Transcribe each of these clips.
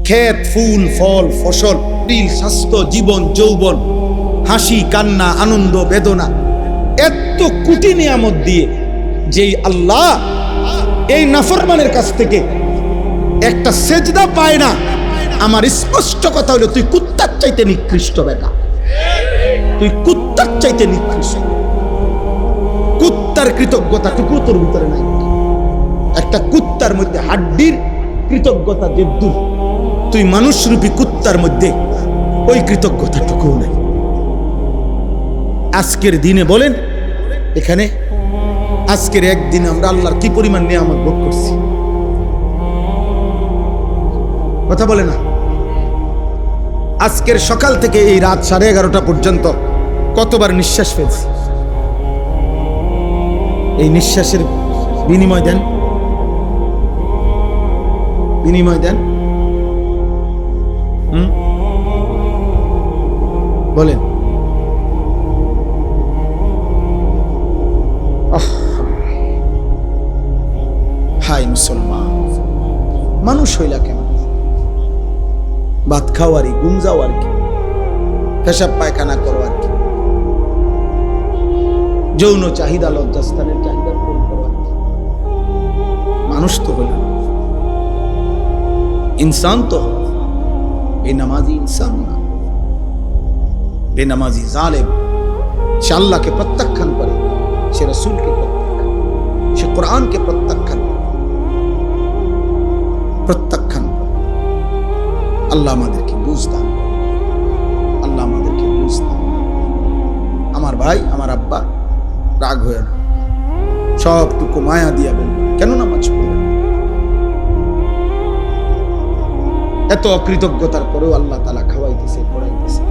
ক্ষেত, ফুল, ফল, ফসল, শরীর, স্বাস্থ্য, জীবন, যৌবন, হাসি, কান্না, আনন্দ, বেদনা, এত কোটি নিয়ামত দিয়ে যেই আল্লাহ এই নাফরমানের কাছ থেকে একটা সেজদা পায় না, আমার স্পষ্ট কথা হলো তুই কুত্তার চাইতে নিকৃষ্ট বেটা, তুই কুত্তার চাইতে নিকৃষ্ট। কুত্তার কৃতজ্ঞতাটুকু তোর ভিতরে নাই। একটা কুত্তার মধ্যে হাড্ডির কৃতজ্ঞতা যে দূর, তুই মানুষরূপী কুত্তার মধ্যে ওই কৃতজ্ঞতাটুকু নেই। আজকের দিনে বলেন, এখানে আজকের একদিনে আমরা আল্লাহর কি পরিমাণ নিয়ামত ভোগ করছি, কথা বলে না? আজকের সকাল থেকে এই রাত 11:30 পর্যন্ত কতবার নিঃশ্বাস ফেলছি? এই নিঃশ্বাসের বিনিময় দেন, বিনিময় দেন। বলেন। হাই মুসলমান, মানুষ হইলা কেন? ভাত খাওয়ারই, ঘুম যাওয়ার কি, পেশাব পায়খানা করো আর কি, যৌন চাহিদা, লজ্জাস্থানের চাহিদা পূরণ করো আর কি। মানুষ তো হইল না, ইনসান তো হল। বেনামাজি ইনসান না, বেনামাজি জালেম। সে আল্লাহকে প্রত্যাখ্যান করে, সে রাসূলকে প্রত্যাখ্যান, সে কোরআনকে প্রত্যাখ্যান করে। আল্লাহ আমাদেরকে বুঝ দান করে, আল্লাহ আমাদেরকে বুঝ দান। আমার ভাই, আমার আব্বা, রাগ হয়ে না, সবটুকু মায়া দিয়া বলবেন, কেন নামাজ পড়বেন? এত অকৃতজ্ঞতার পরেও আল্লাহ তাআলা খাওয়াইতেছে, পড়াইতেছে।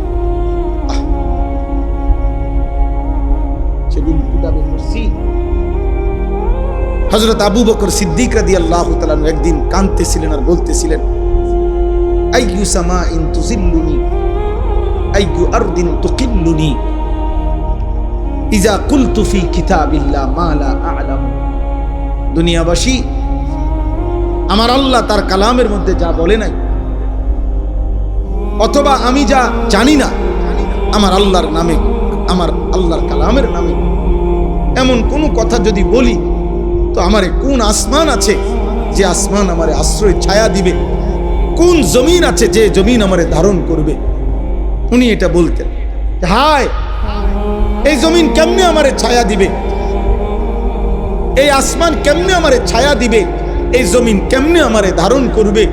সেদিন কিতাবে পড়ছি, হযরত আবু বকর সিদ্দিক রাদিয়াল্লাহু তাআলা একদিন কাঁদতেছিলেন আর বলতেছিলেন, আইয়ু সামাইন তুযিল্লুনি আইয়ু আরদিন তুকিল্লুনি ইযা কুলতু ফি কিতাবিল্লাহ মা লা আ'লাম। দুনিয়াবাসী, আমার আল্লাহ তার কালামের মধ্যে যা বলে নাই, অথবা আমি যা জানি না, আমার আল্লাহর নামে, আমার আল্লাহর কালামের নামে এমন কোন কথা যদি বলি, তো আমারে কোন আসমান আছে যে আসমান আমারে আশ্রয় ছায়া দিবে? কোন জমিন আছে যে জমিন আমারে ধারণ করবে? উনি এটা বলতেন, হায় এই জমিন কেমনে আমারে ছায়া দিবে, এই আসমান কেমনে আমারে ছায়া দিবে, এই জমিন কেমনে আমারে ধারণ করবে?